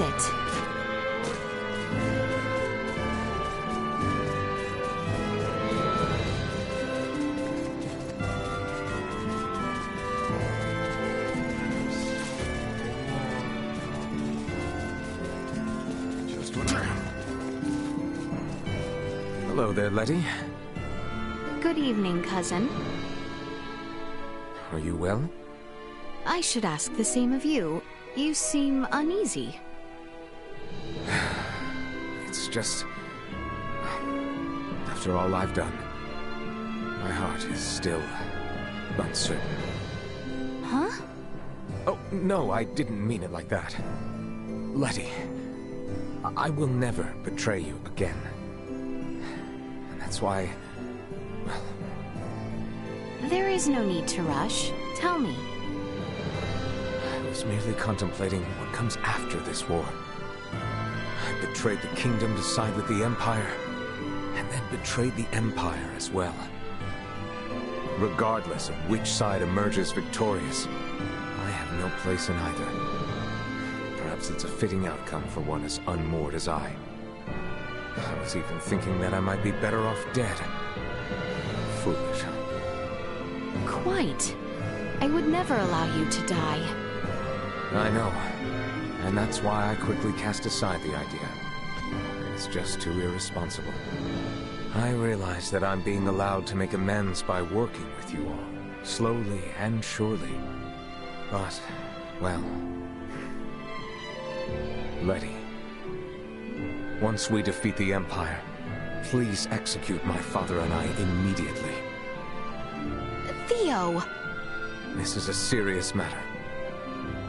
exquisite. Hello there, Letty. Good evening, cousin. Are you well? I should ask the same of you. You seem uneasy. It's just... After all I've done, my heart is still uncertain. Huh? Oh, no, I didn't mean it like that. Letty, I will never betray you again. And that's why... well... There is no need to rush. Tell me. I was merely contemplating what comes after this war. I betrayed the kingdom to side with the Empire, and then betrayed the Empire as well. Regardless of which side emerges victorious, I have no place in either. Perhaps it's a fitting outcome for one as unmoored as I. I was even thinking that I might be better off dead. Foolish. Quite. I would never allow you to die. I know. And that's why I quickly cast aside the idea. It's just too irresponsible. I realize that I'm being allowed to make amends by working with you all, slowly and surely. But, well... Letty. Once we defeat the Empire, please execute my father and I immediately. Theo! This is a serious matter.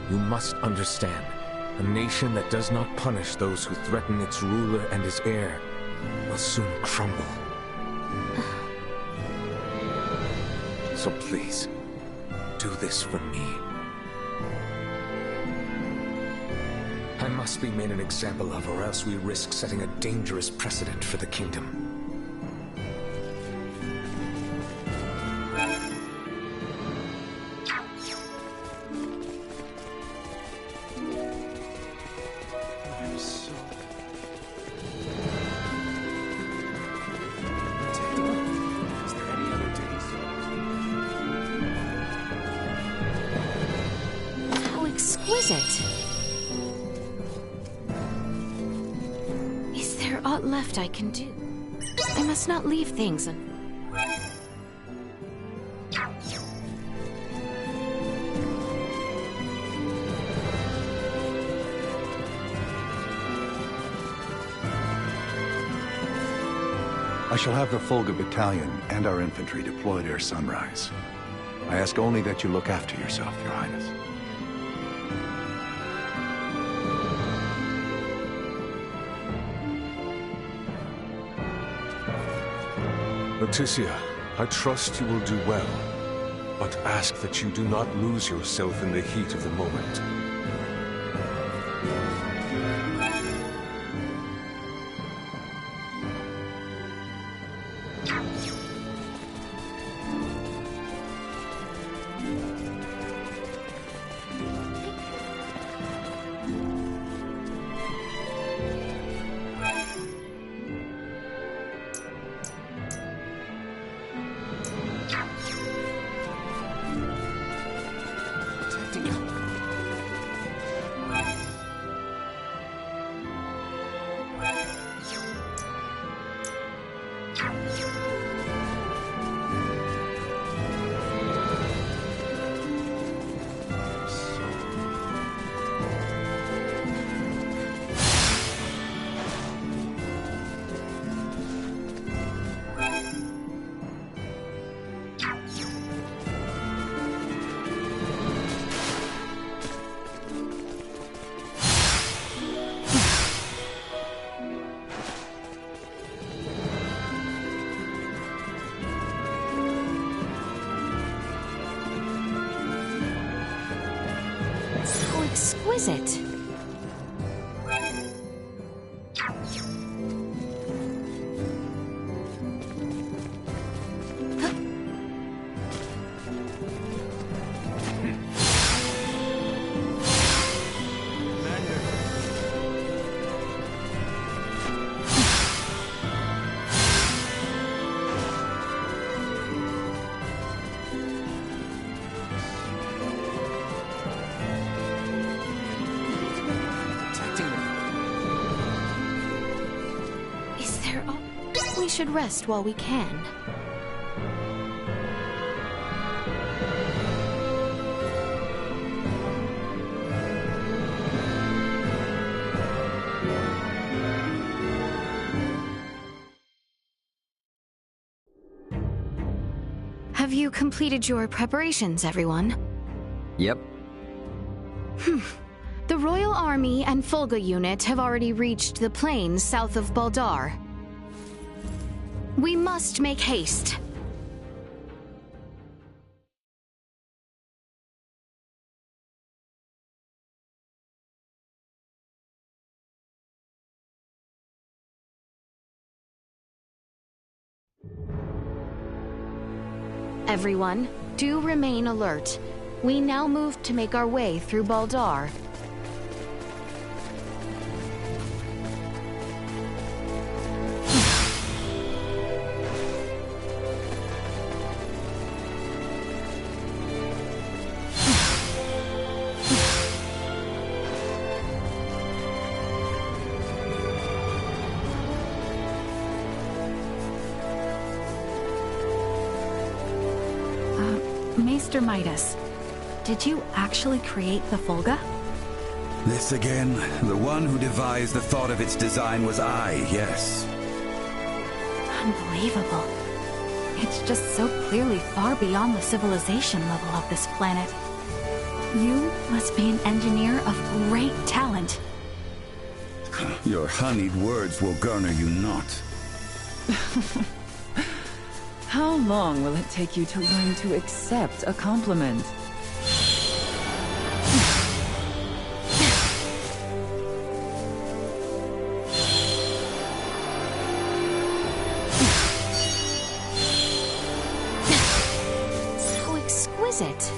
You must understand, a nation that does not punish those who threaten its ruler and his heir will soon crumble. So please, do this for me. I must be made an example of, or else we risk setting a dangerous precedent for the kingdom. How exquisite! Is there aught left I can do? I must not leave things un... I shall have the Fulga Battalion and our infantry deployed ere sunrise. I ask only that you look after yourself, Your Highness. Leticia, I trust you will do well, but ask that you do not lose yourself in the heat of the moment. How exquisite! We should rest while we can. Have you completed your preparations, everyone? Yep. The Royal Army and Fulga unit have already reached the plains south of Baldar. We must make haste. Everyone, do remain alert. We now move to make our way through Baldar. Maester Midas, did you actually create the Fulga? This again? The one who devised the thought of its design was I, yes. Unbelievable. It's just so clearly far beyond the civilization level of this planet. You must be an engineer of great talent. Your honeyed words will garner you not. How long will it take you to learn to accept a compliment? So exquisite.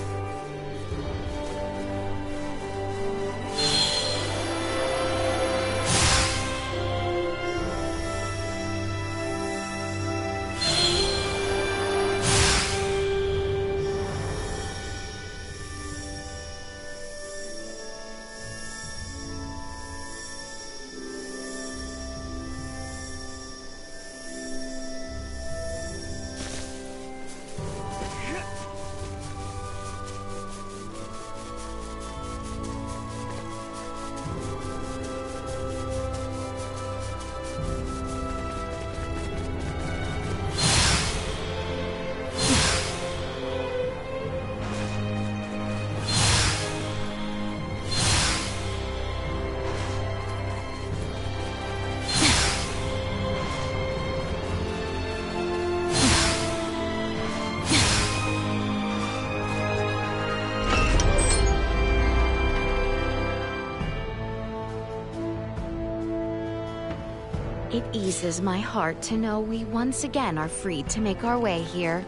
It eases my heart to know we once again are free to make our way here.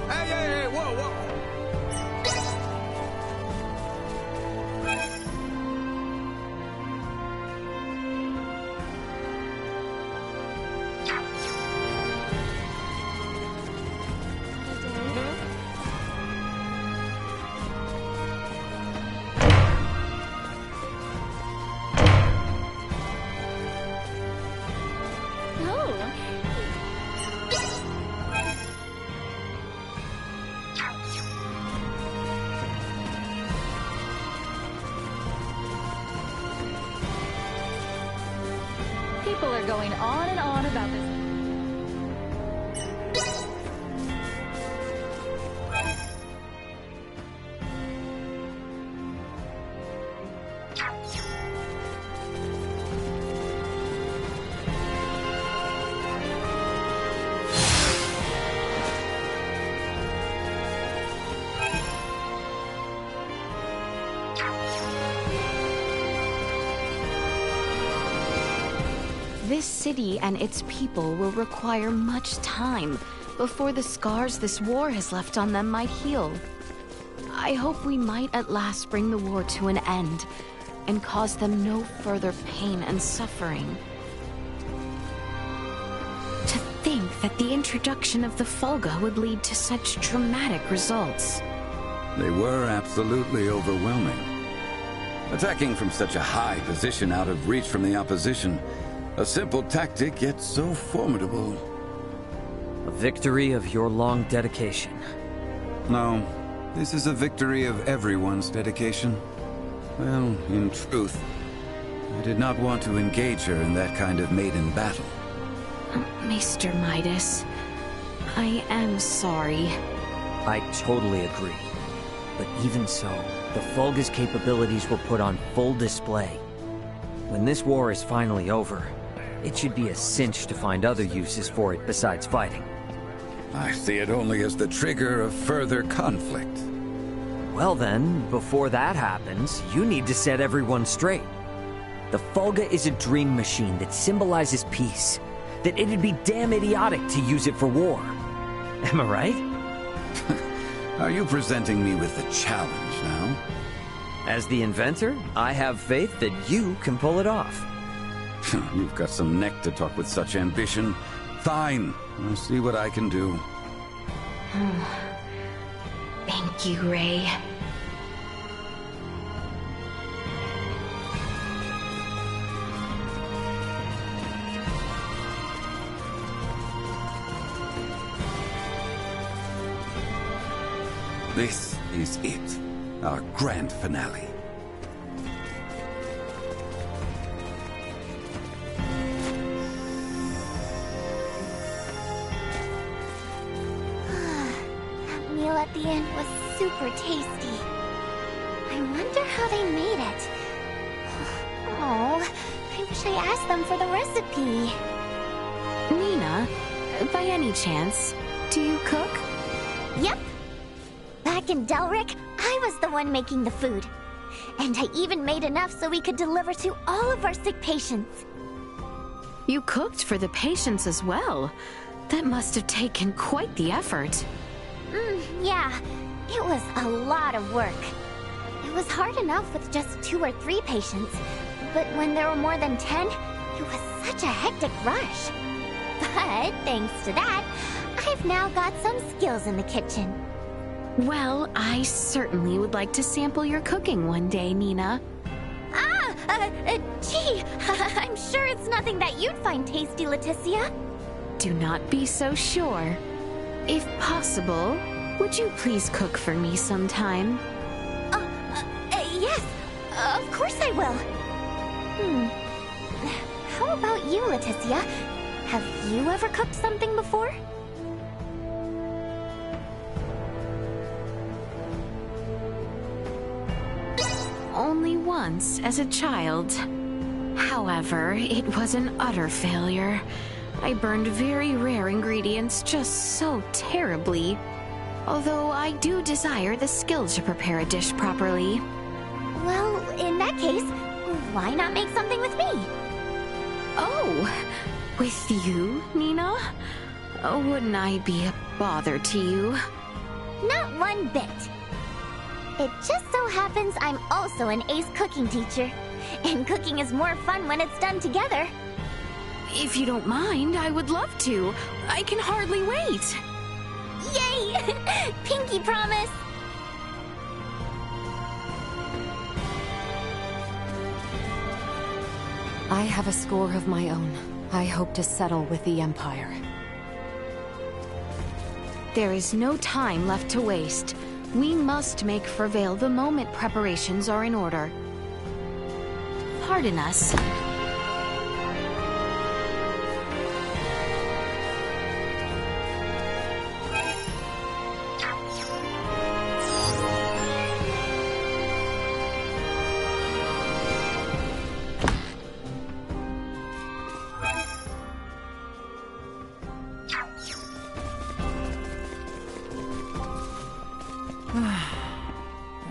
Hey, whoa! People are going on and on about this. This city and its people will require much time before the scars this war has left on them might heal. I hope we might at last bring the war to an end and cause them no further pain and suffering. To think that the introduction of the Fulga would lead to such dramatic results. They were absolutely overwhelming. Attacking from such a high position out of reach from the opposition. A simple tactic, yet so formidable. A victory of your long dedication. No, this is a victory of everyone's dedication. Well, in truth, I did not want to engage her in that kind of maiden battle. Mr. Midas, I am sorry. I totally agree. But even so, the Fulga's capabilities were put on full display. When this war is finally over, it should be a cinch to find other uses for it besides fighting. I see it only as the trigger of further conflict. Well then, before that happens, you need to set everyone straight. The Fulga is a dream machine that symbolizes peace. That it'd be damn idiotic to use it for war. Am I right? Are you presenting me with a challenge now? As the inventor, I have faith that you can pull it off. You've got some neck to talk with such ambition. Fine, I'll see what I can do. Thank you, Ray. This is it, our grand finale. That meal at the end was super tasty. I wonder how they made it. Oh, I wish I asked them for the recipe. Nina, by any chance, do you cook? Yep. Back in Delric, I was the one making the food. And I even made enough so we could deliver to all of our sick patients. You cooked for the patients as well. That must have taken quite the effort. Yeah. It was a lot of work. It was hard enough with just 2 or 3 patients. But when there were more than 10, it was such a hectic rush. But thanks to that, I've now got some skills in the kitchen. Well, I certainly would like to sample your cooking one day, Nina. Gee, I'm sure it's nothing that you'd find tasty, Leticia. Do not be so sure. If possible, would you please cook for me sometime? Yes, of course I will. How about you, Leticia? Have you ever cooked something before? Only once as a child. However, it was an utter failure. I burned very rare ingredients just so terribly. Although I do desire the skill to prepare a dish properly. Well, in that case, why not make something with me? Oh, with you, Nina? Wouldn't I be a bother to you? Not one bit. It just so happens I'm also an ace cooking teacher. And cooking is more fun when it's done together. If you don't mind, I would love to. I can hardly wait. Yay! Pinky promise! I have a score of my own. I hope to settle with the Empire. There is no time left to waste. We must make for Vale the moment preparations are in order. Pardon us.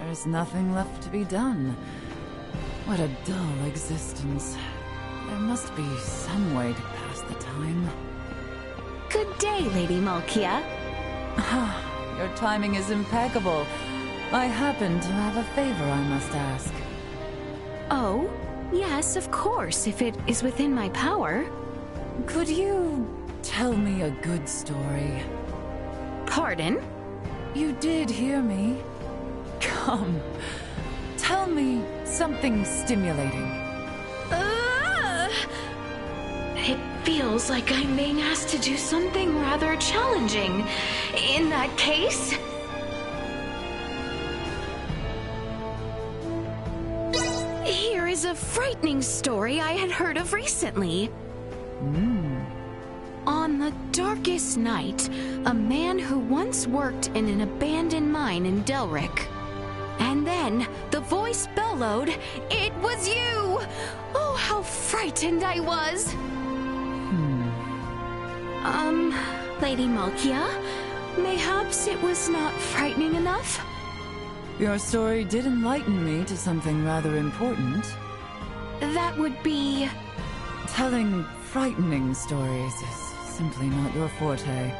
There's nothing left to be done. What a dull existence. There must be some way to pass the time. Good day, Lady Malkia. Your timing is impeccable. I happen to have a favor I must ask. Oh, yes, of course, if it is within my power. Could you tell me a good story? Pardon? You did hear me. Come, tell me something stimulating. It feels like I'm being asked to do something rather challenging. In that case... Here is a frightening story I had heard of recently. On the darkest night, a man who once worked in an abandoned mine in Delric. And then, the voice bellowed, "It was you!" Oh, how frightened I was! Lady Malkia, mayhaps it was not frightening enough? Your story did enlighten me to something rather important. That would be... Telling frightening stories is simply not your forte.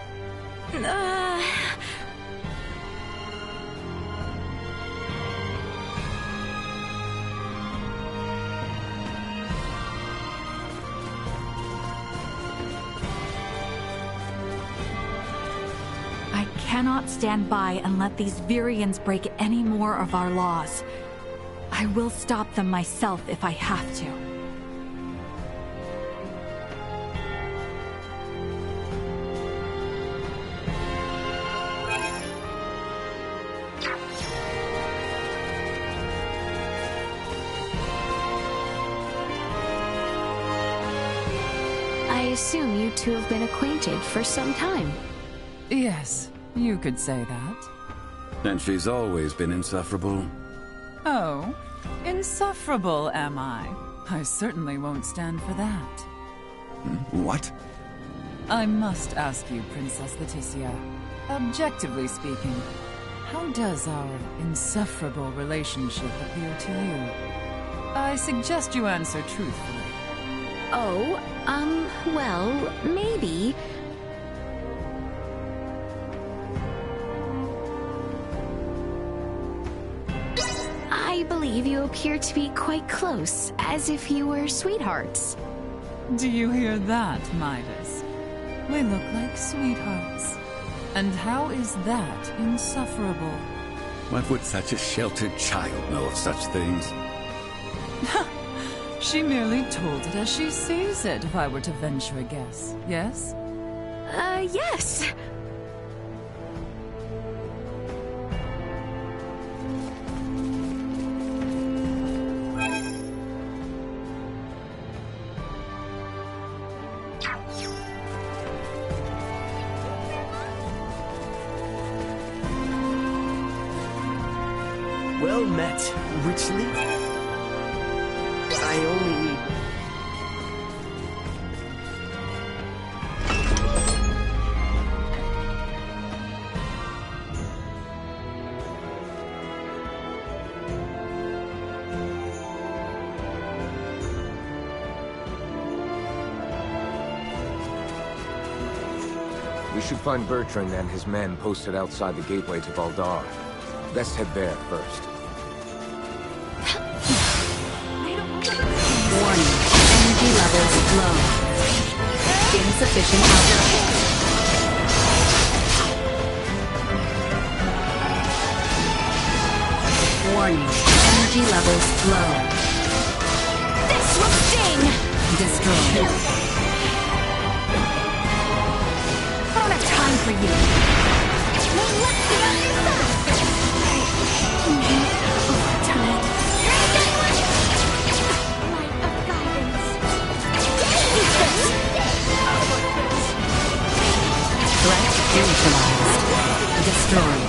I cannot stand by and let these Virians break any more of our laws. I will stop them myself if I have to. I assume you two have been acquainted for some time. Yes, you could say that. And she's always been insufferable. Oh, insufferable am I? I certainly won't stand for that. What? I must ask you, Princess Leticia. Objectively speaking, how does our insufferable relationship appear to you? I suggest you answer truthfully. Oh, well, maybe. I believe you appear to be quite close, as if you were sweethearts. Do you hear that, Midas? We look like sweethearts. And how is that insufferable? What would such a sheltered child know of such things? She merely told it as she sees it, if I were to venture a guess. Yes? Yes. Well met, richly. I only need... We should find Bertrand and his men posted outside the gateway to Valdar. Best head there first. Warning. Energy levels low. Insufficient output. Warning. Energy levels low. This will sting! Destroyed. I don't have time for you. Let's be on your side! Light of guidance. Threat neutralized. Destroyed.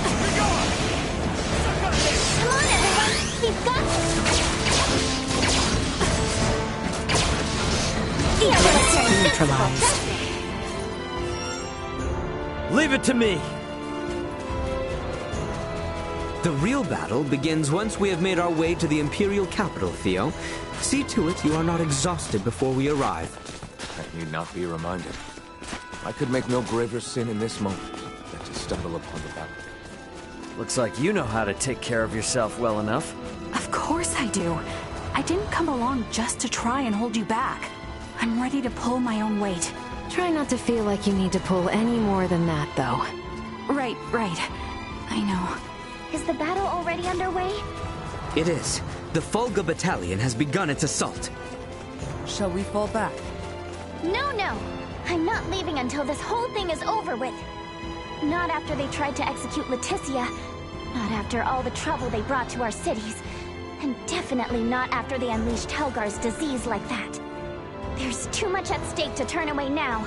Come on, everyone! We've got Threat neutralized. Leave it to me! The real battle begins once we have made our way to the Imperial capital, Theo. See to it you are not exhausted before we arrive. I need not be reminded. I could make no graver sin in this moment than to stumble upon the battle. Looks like you know how to take care of yourself well enough. Of course I do. I didn't come along just to try and hold you back. I'm ready to pull my own weight. Try not to feel like you need to pull any more than that, though. Right. I know. Is the battle already underway? It is. The Fulga Battalion has begun its assault. Shall we fall back? No, no! I'm not leaving until this whole thing is over with. Not after they tried to execute Leticia. Not after all the trouble they brought to our cities. And definitely not after they unleashed Helgar's disease like that. There's too much at stake to turn away now.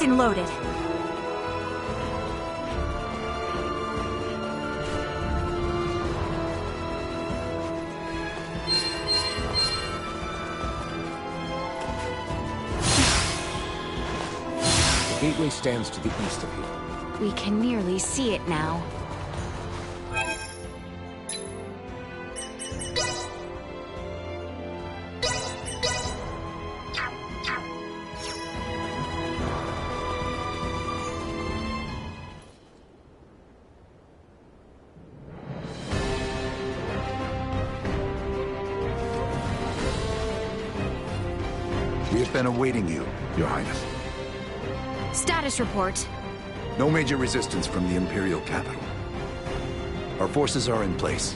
locked and loaded. The gateway stands to the east of here. We can nearly see it now. We have been awaiting you, Your Highness. Status report. No major resistance from the Imperial capital. Our forces are in place.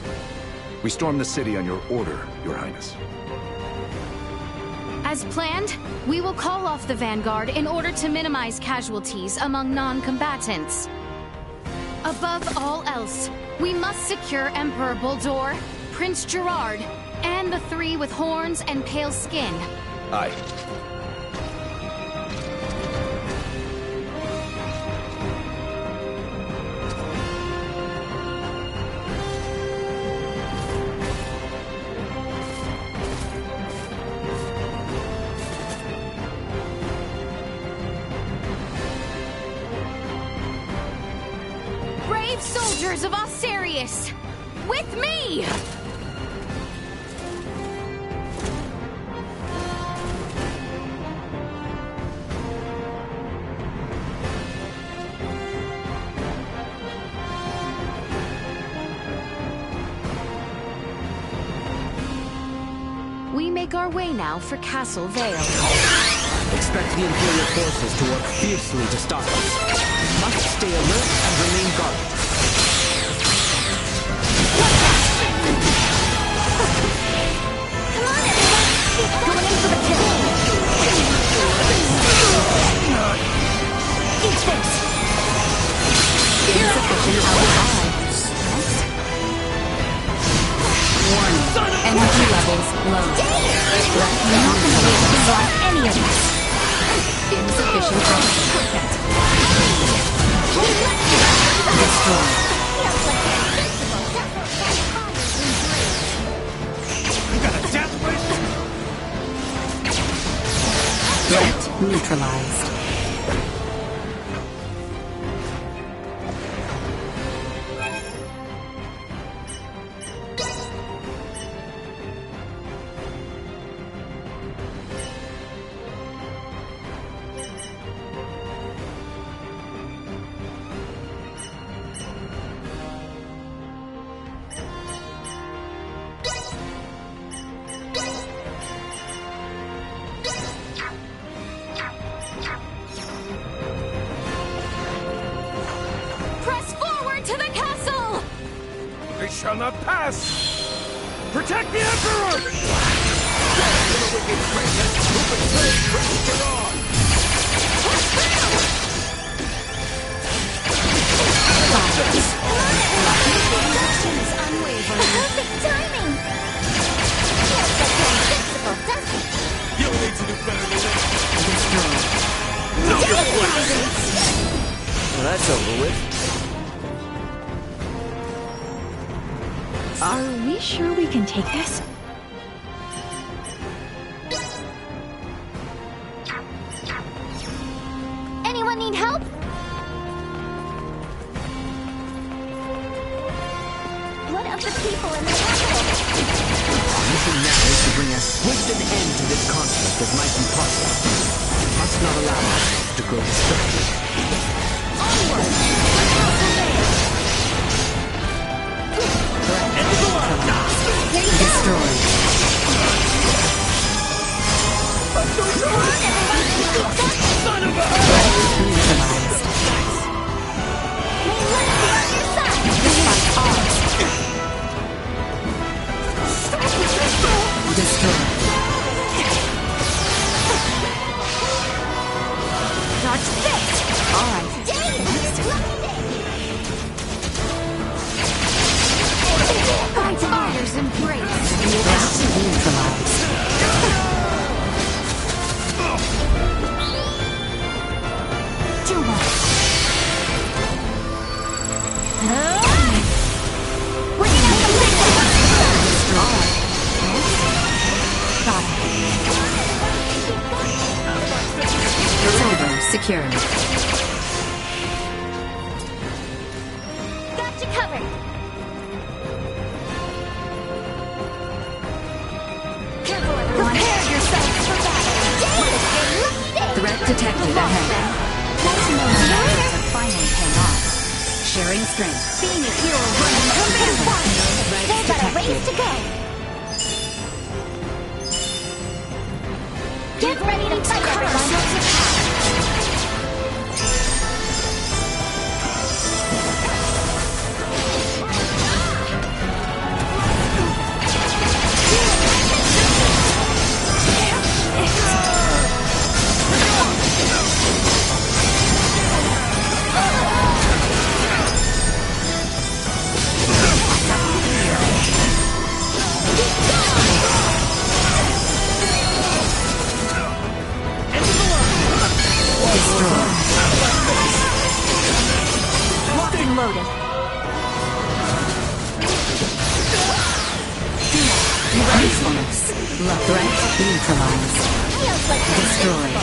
We stormed the city on your order, Your Highness. As planned, we will call off the Vanguard in order to minimize casualties among non-combatants. Above all else, we must secure Emperor Boldur, Prince Gerard, and the three with horns and pale skin. Aye. Brave soldiers of Osirius, with me! We make our way now for Castle Vale. Expect the Imperial forces to work fiercely to stop us. We must stay alert and remain guarded. Come on, everyone! Going in for the kill! Eat this! Insufficient allies. Warning. Energy levels low. You're not gonna be able to block any of this. Insufficient output. Destroy. Threat neutralized. Press forward to the castle! They shall not pass! Protect the Emperor! Actions unwavering. Perfect timing! Feels like you're invincible, doesn't it? You need to do better than that! Well, that's over with. Are we sure we can take this? Anyone need help? What of the people in the capital? Our mission now is to bring as swift an end to this conflict as might be possible. We must not allow ourselves to grow distracted. Onward! For Castle Vale! Destroyed. Son of a... Neutralized. May luck be on your side! This fight's ours. Destroyed. Dodge this! secured. Got you covered. Careful, everyone. Prepare yourselves for battle. Threat detected ahead. Our efforts are finally paying off. Sharing strength. Being a hero running company fast. They've got a race to go. Get ready to fight, everyone. Threat neutralized. Destroyed.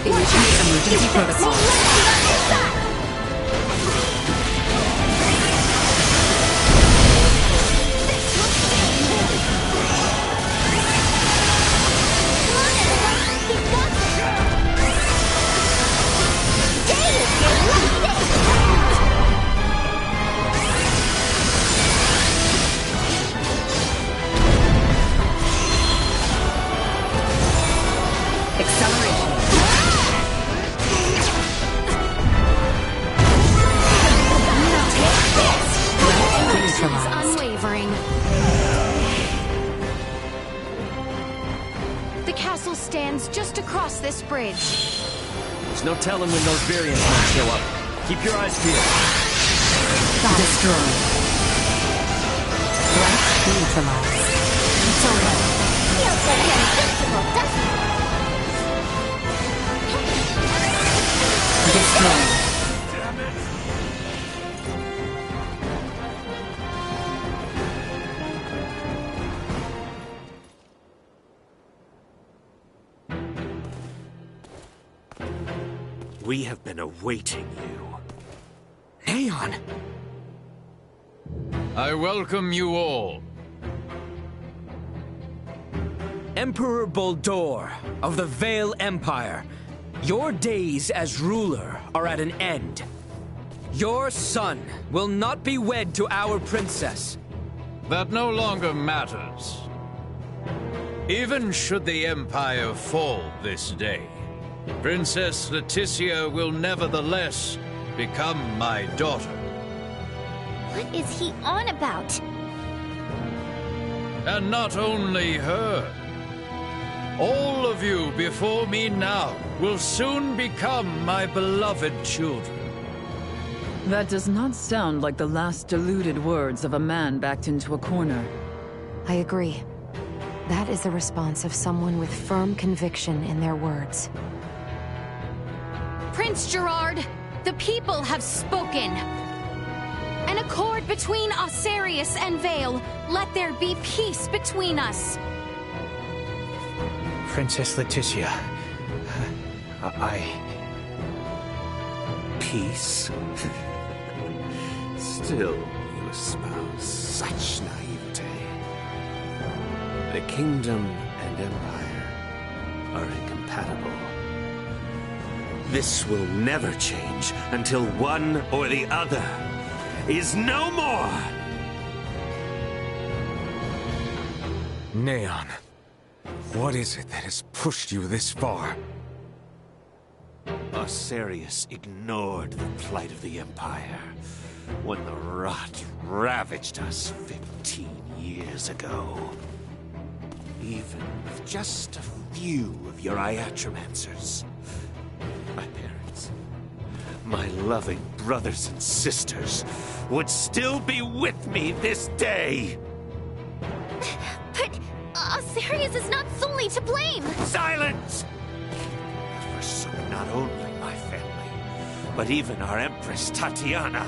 Emergency protocol. Unwavering. The castle stands just across this bridge. There's no telling when those variants might show up. Keep your eyes peeled. Destroyed. Threat neutralized. It's over. Feels like you're invincible, doesn't it? Destroyed. We have been awaiting you. Neon! I welcome you all. Emperor Boldore of the Vale Empire, your days as ruler are at an end. Your son will not be wed to our princess. That no longer matters. Even should the Empire fall this day, Princess Leticia will nevertheless become my daughter. What is he on about? And not only her. All of you before me now will soon become my beloved children. That does not sound like the last deluded words of a man backed into a corner. I agree. That is the response of someone with firm conviction in their words. Prince Gerard, the people have spoken. An accord between Osarius and Vale. Let there be peace between us. Princess Leticia, Peace? Still, you espouse such naivete. The kingdom and empire are incompatible. This will never change until one or the other is no more! Neon, what is it that has pushed you this far? Osarius ignored the plight of the Empire when the rot ravaged us 15 years ago. Even with just a few of your Iatromancers, my parents, my loving brothers and sisters would still be with me this day. But Asarius is not solely to blame. Silence! I forsook not only my family, but even our Empress Tatiana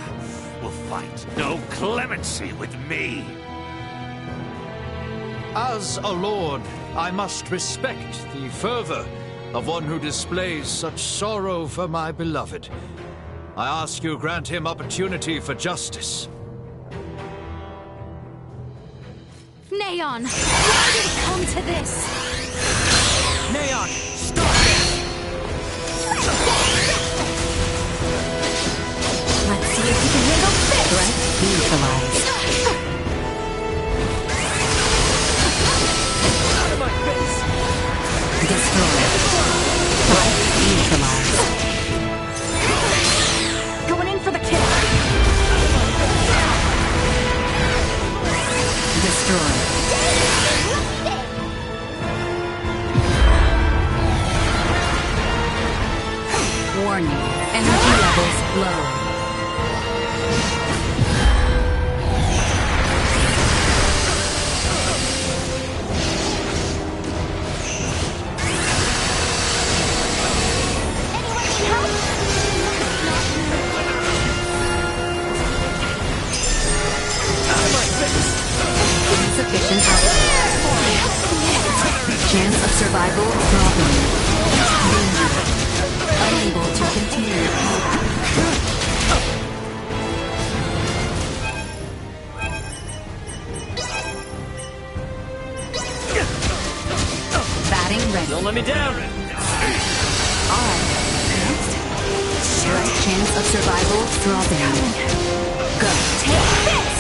will find no clemency with me. As a lord, I must respect the fervor of one who displays such sorrow for my beloved. I ask you grant him opportunity for justice. Neon, why did it come to this? Neon, stop this! Let's see if you can handle this! Threat neutralized. Out of my face! Destroyed. Threat neutralized. Going in for the kill! Destroyed. Warning. Energy levels low. Insufficient output. Chance of survival dropping. Danger. Unable to continue combat. Batting ready. Don't let me down! Alright. Next. Slight chance of survival dropping. Go. Take this!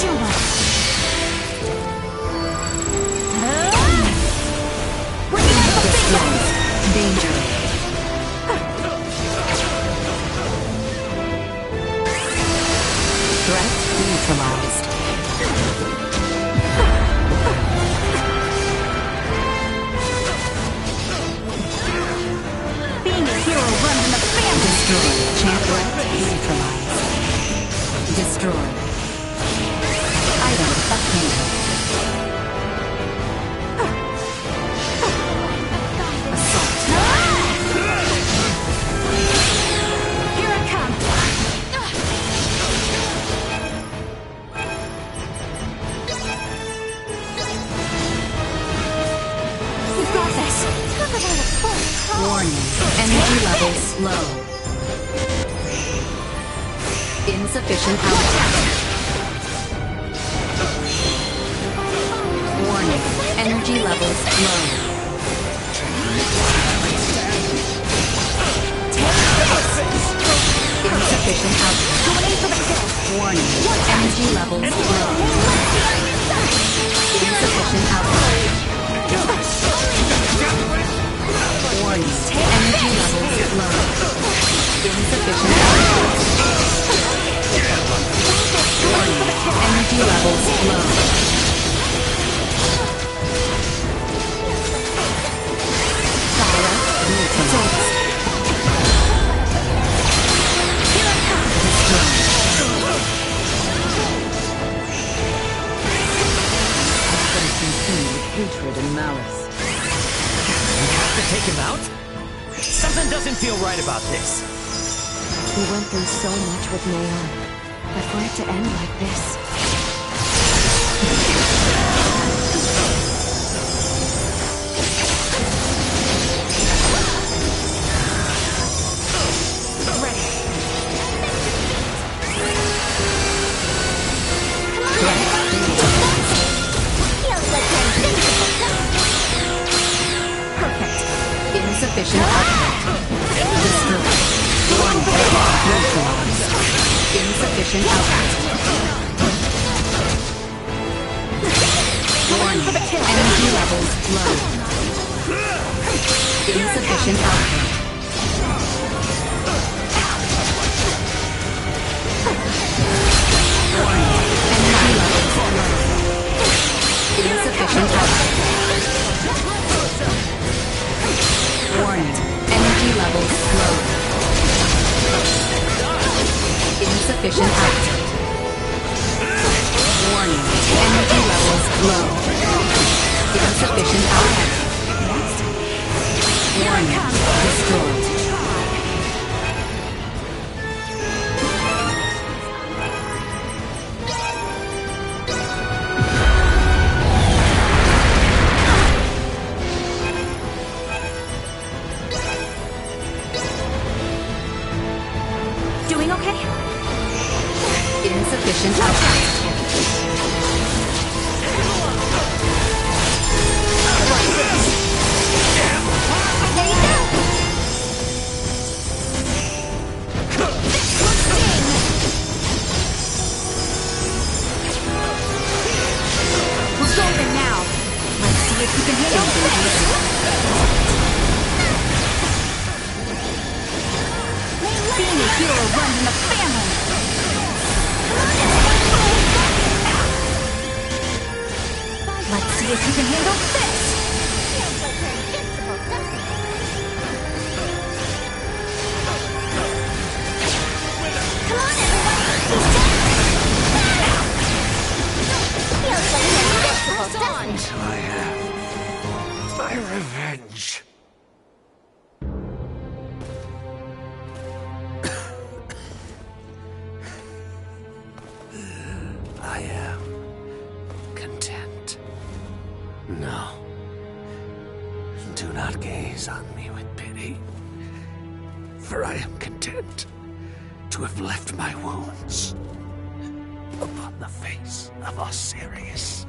Do it! Destroyed. Danger. Threat neutralized. Being a hero runs in the family! Destroyed. Champ threat neutralized. Destroyed. Item obtained. Here I come! We've got this! Talk about a close call! Warning. Energy levels low. Insufficient output. Warning. Energy levels low. Insufficient output. Warning. Energy levels low. Insufficient output. Warning. Energy levels low. Insufficient output. Warning. Energy levels low. Fire neutralized. Hatred and malice. We have to take him out? Something doesn't feel right about this. We went through so much with Neon, but for it to end like this... Insufficient output. Destroyed. Warning. Neutralized. Insufficient output. Warning. Energy levels low. Insufficient output. Warning. Energy levels low. Insufficient output. Insufficient output. Warning. Energy levels low. Insufficient output. Warning. Destroyed. Doing okay? Insufficient output. We're golden now. Let's see if you can handle this. Being a hero runs in the family. Let's see if you can handle this. Come on, everyone. Feels like you're invincible, doesn't it? I have my revenge. I am content. No. Do not gaze on me with pity, for I am content to have left my wounds upon the face of Osiris.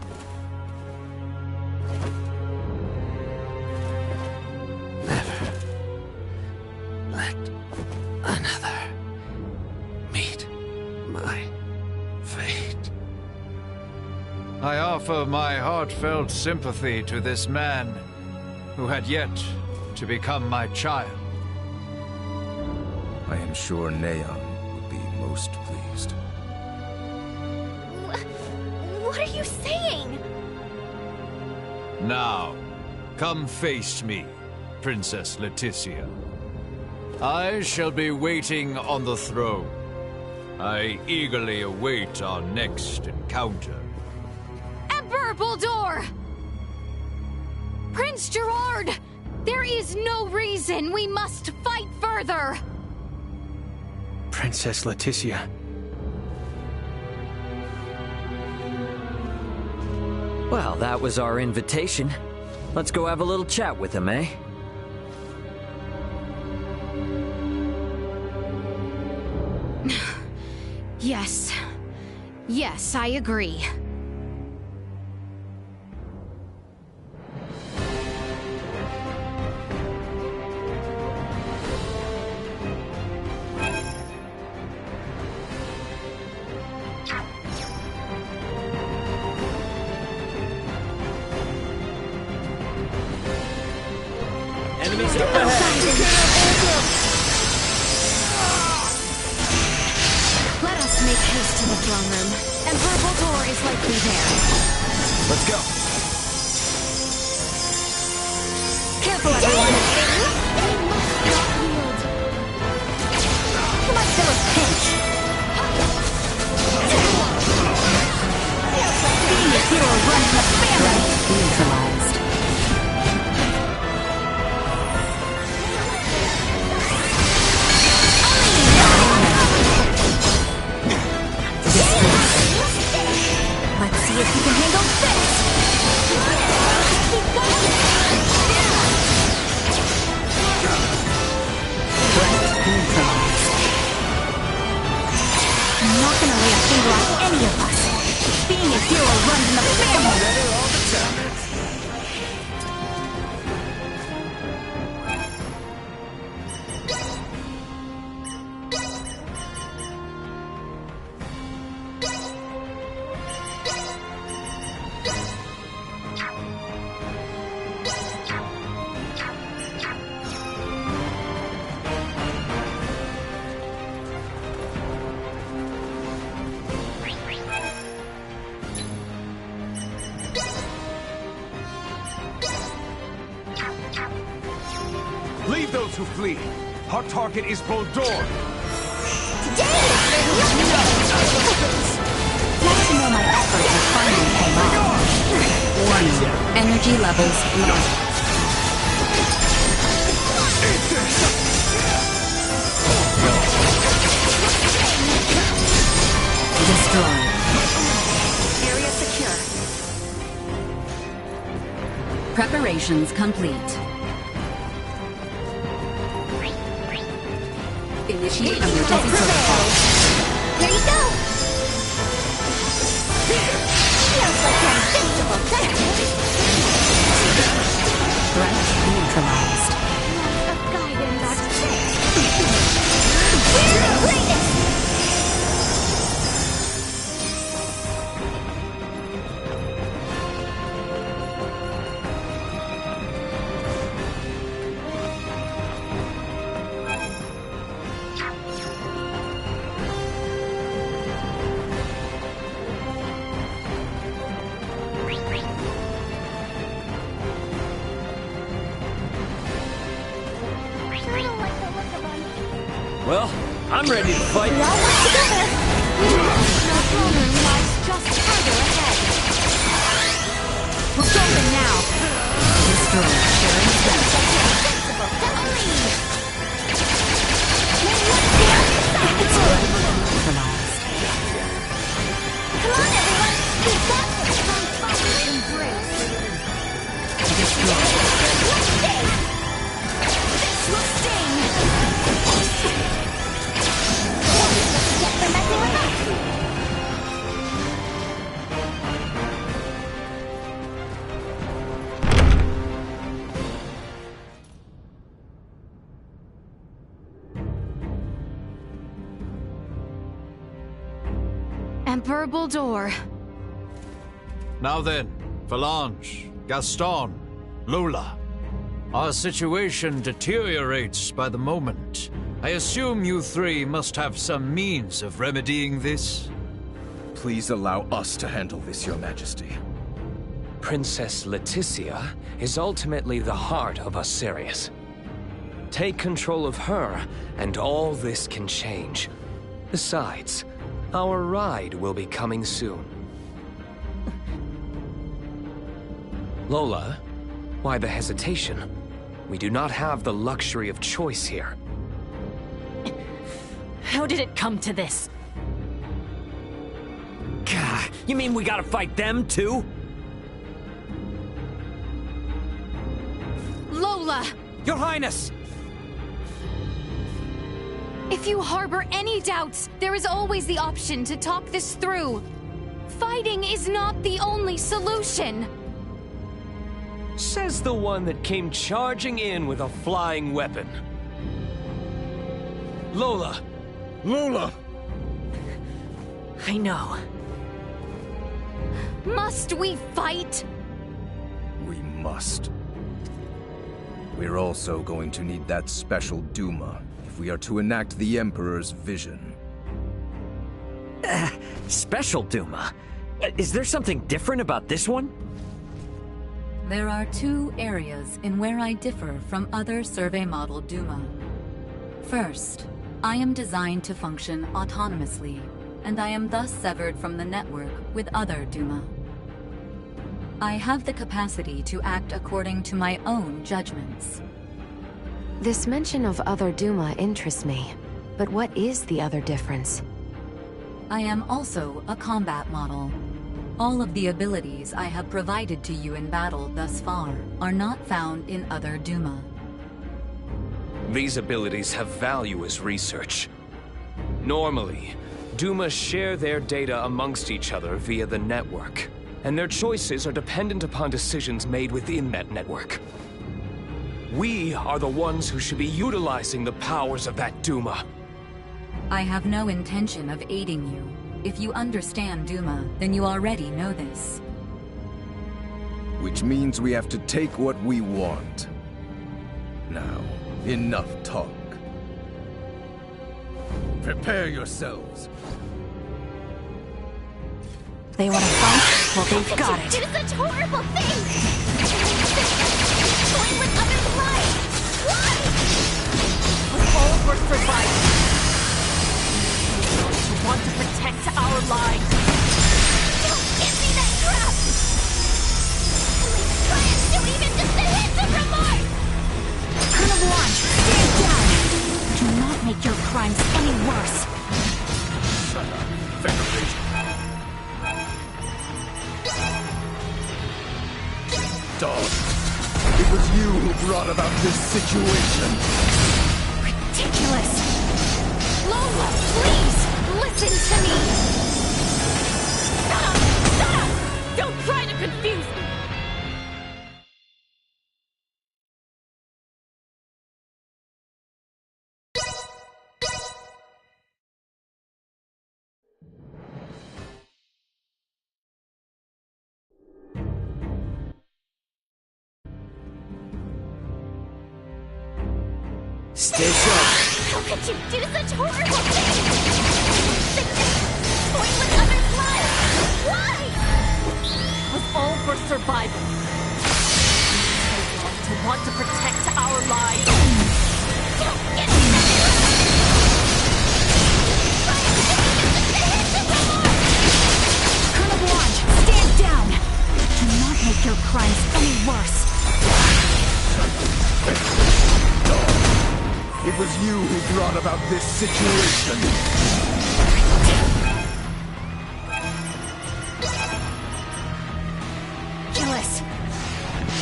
Never let another meet my fate. I offer my heartfelt sympathy to this man who had yet to become my child. I am sure Neon would be most pleased. What are you saying? Now, come face me, Princess Leticia. I shall be waiting on the throne. I eagerly await our next encounter. Emperor Buldur! Prince Gerard! There is no reason we must fight further! Princess Leticia. Well, that was our invitation. Let's go have a little chat with him, eh? Yes. Yes, I agree. Enemies up ahead! Let us make haste to the throne room. Emperor Buldur is likely there. Let's go. Careful, everyone. You must feel a pinch. Being a hero runs in the family. Neutralized. Let's see if you can handle this. Keep going. Neutralized. I'm not gonna lay a finger on any of us. Being a hero runs in the family. Leave those who flee. Our target is Buldur. Today! Nice to know my efforts are finally paying off. Warning, energy levels low. Destroyed. Area secure. Preparations complete. Initiate emergency protocol. Here you go! Feels like you're invincible, doesn't it? Threat neutralized. A guidance. We're the greatest! Well, I'm ready to fight. We all work together! No problem lies just further ahead. We're golden now. Destroyed. Sharing Feels like you're invincible, doesn't it? Then what's the other side? neutralized. Come on, everyone! We've got this! Embrace. Destroyed. This will sting! Get for messing with us! Emperor Buldur. Now then, Valange, Gaston, Lola. Our situation deteriorates by the moment. I assume you three must have some means of remedying this? Please allow us to handle this, Your Majesty. Princess Leticia is ultimately the heart of Osirius. Take control of her, and all this can change. Besides, our ride will be coming soon. Lola, why the hesitation? We do not have the luxury of choice here. How did it come to this? Gah, you mean we gotta fight them too? Lola! Your Highness! If you harbor any doubts, there is always the option to talk this through. Fighting is not the only solution. Says the one that came charging in with a flying weapon. Lola! Lola! I know. Must we fight? We must. We're also going to need that special Duma if we are to enact the Emperor's vision. Special Duma? Is there something different about this one? There are two areas in where I differ from other survey model Duma. First, I am designed to function autonomously, and I am thus severed from the network with other Duma. I have the capacity to act according to my own judgments. This mention of other Duma interests me, but what is the other difference? I am also a combat model. All of the abilities I have provided to you in battle thus far are not found in other Duma. These abilities have value as research. Normally, Duma share their data amongst each other via the network, and their choices are dependent upon decisions made within that network. We are the ones who should be utilizing the powers of that Duma. I have no intention of aiding you. If you understand Duma, then you already know this. Which means we have to take what we want. Now, enough talk. Prepare yourselves. They want to fight? Well, they've got it. Do such horrible things! Toying with others' lives! Why? We're all worth for fight. want to protect our lives. Don't give me that crap! At least try and do even just a hint of remorse! Colonel Blanche, stand down! Do not make your crimes any worse. Shut up, Federation. Dog, it was you who brought about this situation. Ridiculous! Lola, please! Listen to me! Shut up! Shut up! Don't try to confuse me! Stay sharp. How could you do such horrible things? Sickness, toying with others' lives! Why? It was all for survival. To want to protect our lives. Don't get me Colonel Blanche, stand down! Do not make your crimes any worse. It was you who brought about this situation. Gillis!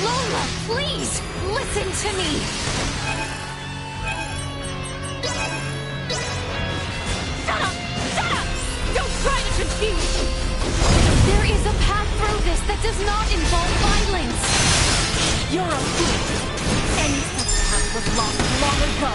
Lola, please! Listen to me! Shut up! Shut up! Don't try to confuse me! There is a path through this that does not involve violence! You're a fool! Any such path was lost long ago!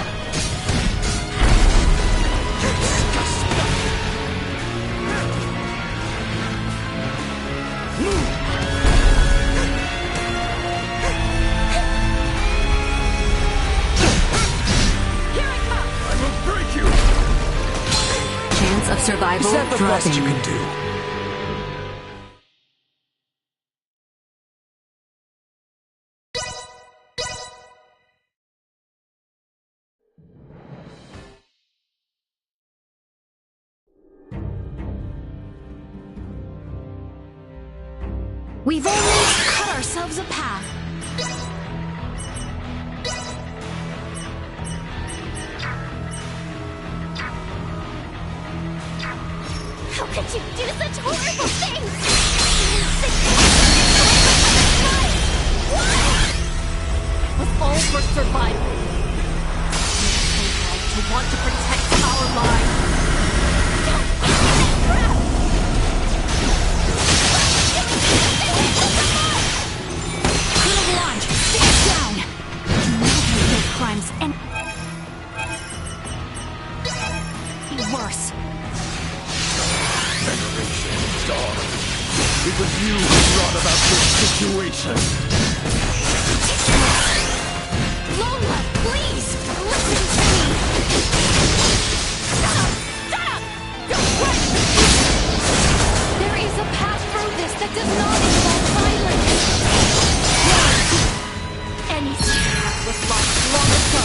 Chance of survival. Is that the dropping. best you can do? We've only cut ourselves a path. How could you do such horrible things? It was all for survival. We want to protect our lives. Don't give me that crap! Colonel Blanche, stand down! Do not make your crimes any worse. Federation dog. It was you who brought about this situation. Lola, please! Listen to me! Shut up! Shut up! Don't run! There is a path through this that does not involve violence. Any path was lost long ago.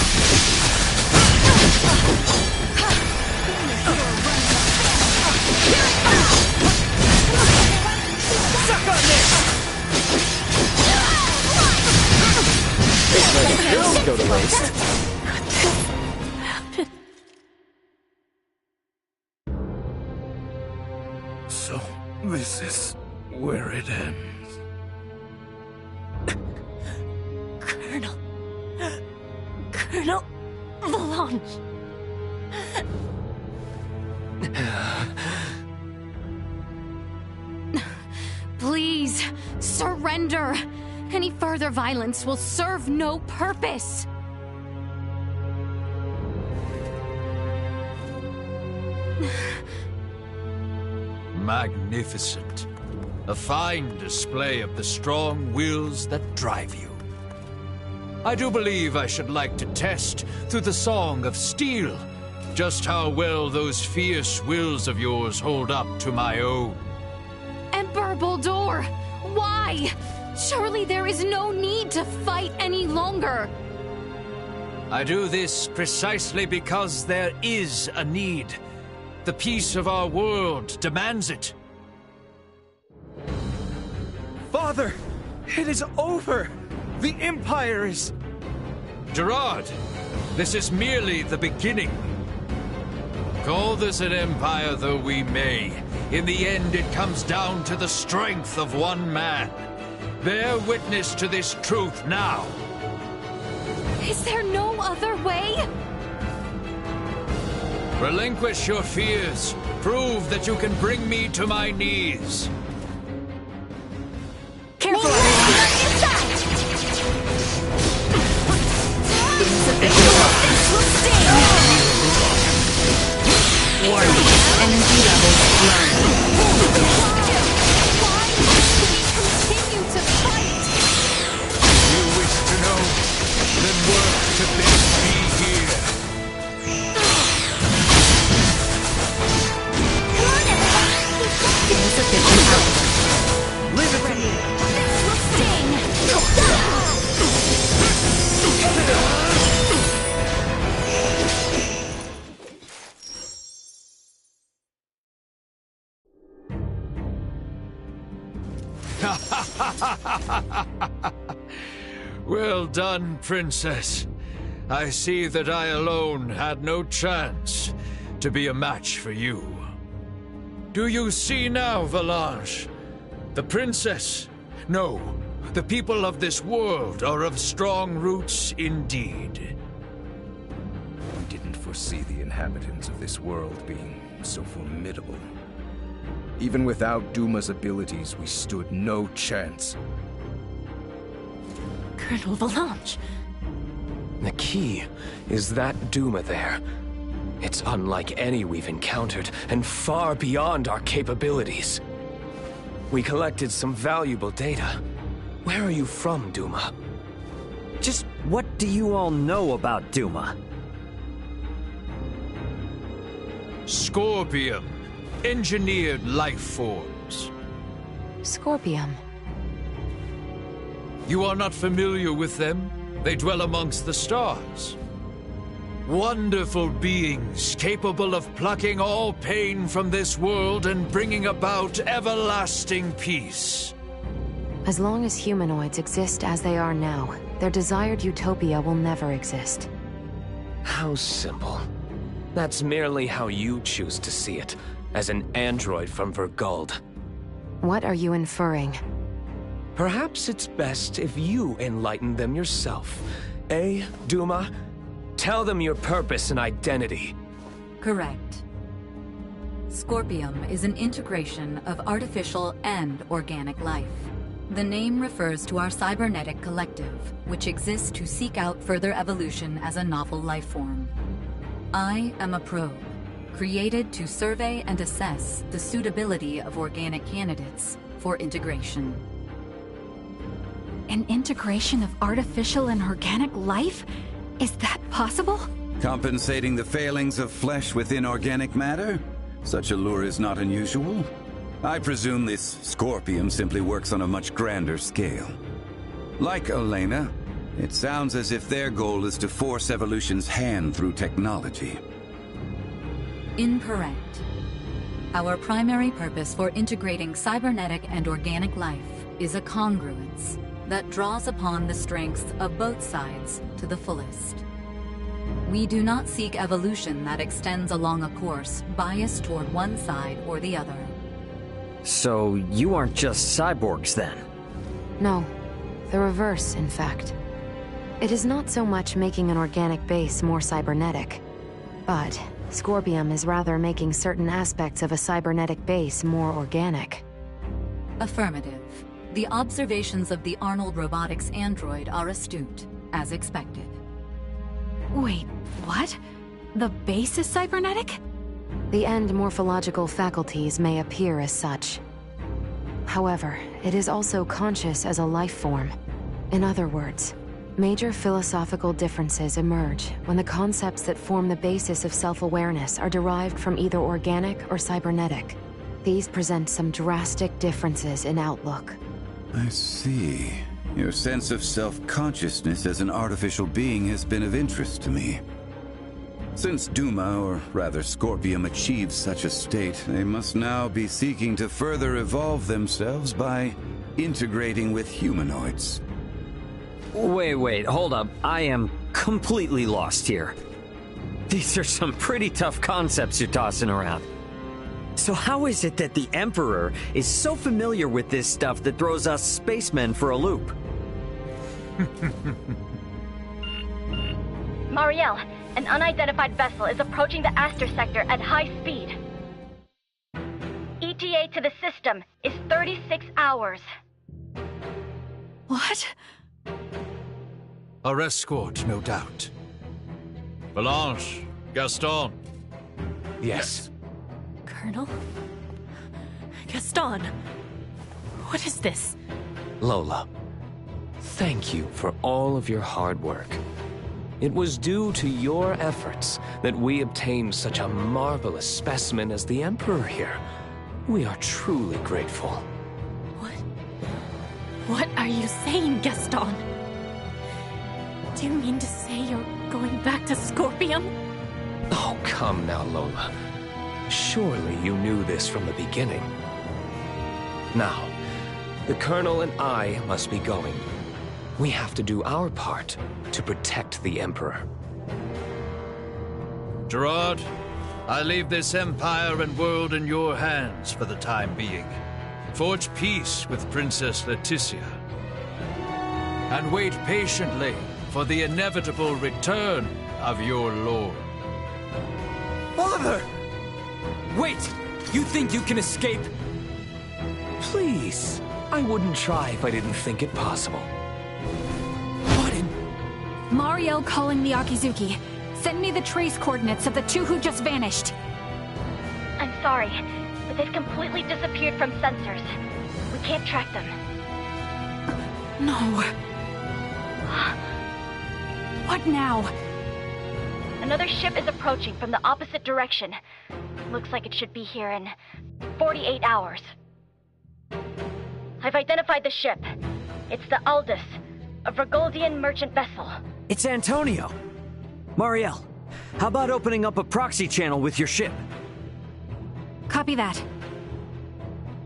Suck on this! Let the pills go to waste. So, this is where it ends. Colonel Blanche. Please, surrender. Any further violence will serve no purpose. Magnificent. A fine display of the strong wills that drive you. I do believe I should like to test, through the Song of Steel, just how well those fierce wills of yours hold up to my own. Emperor Boldur, why? Surely there is no need to fight any longer. I do this precisely because there is a need. The peace of our world demands it. Father! It is over! The Empire is... Gerard, this is merely the beginning. Call this an empire though we may, in the end it comes down to the strength of one man. Bear witness to this truth now. Is there no other way? Relinquish your fears. Prove that you can bring me to my knees. Careful! Warning. Energy levels low. Why must we continue to fight? You wish to know? Then work to bid me here. Insufficient output. Leave it to me! This will sting! Well done, Princess. I see that I alone had no chance to be a match for you. Do you see now, Valanche? The Princess, no, the people of this world are of strong roots indeed. We didn't foresee the inhabitants of this world being so formidable. Even without Duma's abilities, we stood no chance. Colonel Valanche. The key is that Duma there. It's unlike any we've encountered, and far beyond our capabilities. We collected some valuable data. Where are you from, Duma? Just what do you all know about Duma? Scorpium. Engineered life forms. Scorpium. You are not familiar with them? They dwell amongst the stars. Wonderful beings capable of plucking all pain from this world and bringing about everlasting peace. As long as humanoids exist as they are now, their desired utopia will never exist. How simple. That's merely how you choose to see it, as an android from Verguld. What are you inferring? Perhaps it's best if you enlighten them yourself. Eh, Duma? Tell them your purpose and identity. Correct. Scorpium is an integration of artificial and organic life. The name refers to our cybernetic collective, which exists to seek out further evolution as a novel life form. I am a probe, created to survey and assess the suitability of organic candidates for integration. An integration of artificial and organic life? Is that possible? Compensating the failings of flesh within organic matter? Such a lure is not unusual. I presume this Scorpium simply works on a much grander scale. Like Elena, it sounds as if their goal is to force evolution's hand through technology. Incorrect. Our primary purpose for integrating cybernetic and organic life is a congruence that draws upon the strengths of both sides to the fullest. We do not seek evolution that extends along a course biased toward one side or the other. So you aren't just cyborgs then? No, the reverse, in fact. It is not so much making an organic base more cybernetic, but Scorpium is rather making certain aspects of a cybernetic base more organic. Affirmative. The observations of the Arnold Robotics android are astute, as expected. Wait, what? The base is cybernetic? The end morphological faculties may appear as such. However, it is also conscious as a life form. In other words, major philosophical differences emerge when the concepts that form the basis of self-awareness are derived from either organic or cybernetic. These present some drastic differences in outlook. I see. Your sense of self-consciousness as an artificial being has been of interest to me. Since Duma, or rather Scorpium, achieved such a state, they must now be seeking to further evolve themselves by integrating with humanoids. Wait, hold up. I am completely lost here. These are some pretty tough concepts you're tossing around. So how is it that the Emperor is so familiar with this stuff that throws us spacemen for a loop? Mariel, an unidentified vessel is approaching the Aster sector at high speed. ETA to the system is 36 hours. What? Our escort, no doubt. Valanche, Gaston. Yes. Colonel? Gaston? What is this? Lola, thank you for all of your hard work. It was due to your efforts that we obtained such a marvelous specimen as the Emperor here. We are truly grateful. What are you saying, Gaston? Do you mean to say you're going back to Scorpium? Oh, come now, Lola. Surely you knew this from the beginning. Now, the Colonel and I must be going. We have to do our part to protect the Emperor. Gerard, I leave this empire and world in your hands for the time being. Forge peace with Princess Leticia. And wait patiently for the inevitable return of your lord. Father! Wait! You think you can escape? Please, I wouldn't try if I didn't think it possible. Mariel calling the Akizuki. Send me the trace coordinates of the two who just vanished. I'm sorry, but they've completely disappeared from sensors. We can't track them. No. What now? Another ship is approaching from the opposite direction. Looks like it should be here in 48 hours. I've identified the ship. It's the Aldous, a Vergoldian merchant vessel. It's Antonio. Mariel, how about opening up a proxy channel with your ship? Copy that.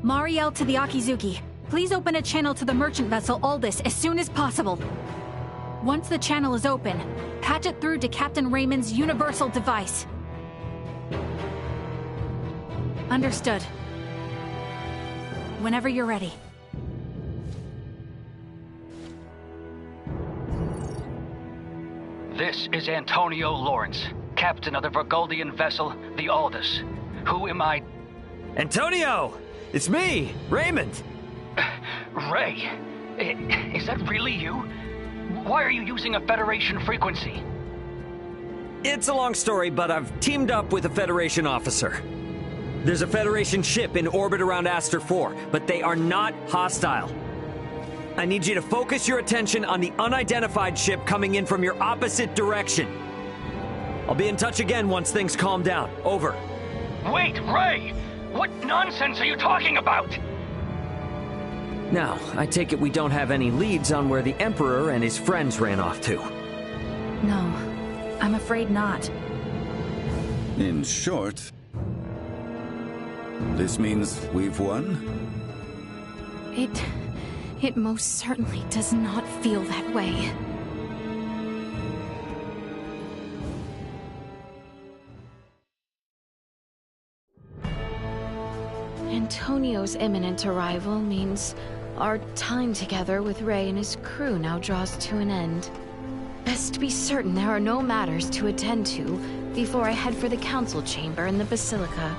Mariel to the Akizuki. Please open a channel to the merchant vessel Aldous as soon as possible. Once the channel is open, patch it through to Captain Raymond's universal device. Understood. Whenever you're ready. This is Antonio Lawrence, captain of the Vergoldian vessel, the Aldous. Who am I? Antonio! It's me, Raymond! Ray, is that really you? Why are you using a Federation frequency? It's a long story, but I've teamed up with a Federation officer. There's a Federation ship in orbit around Aster 4, but they are not hostile. I need you to focus your attention on the unidentified ship coming in from your opposite direction. I'll be in touch again once things calm down. Over. Wait, Ray! What nonsense are you talking about? Now, I take it we don't have any leads on where the Emperor and his friends ran off to. No, I'm afraid not. In short, this means we've won? It most certainly does not feel that way. Antonio's imminent arrival means our time together with Ray and his crew now draws to an end. Best be certain there are no matters to attend to before I head for the council chamber in the Basilica.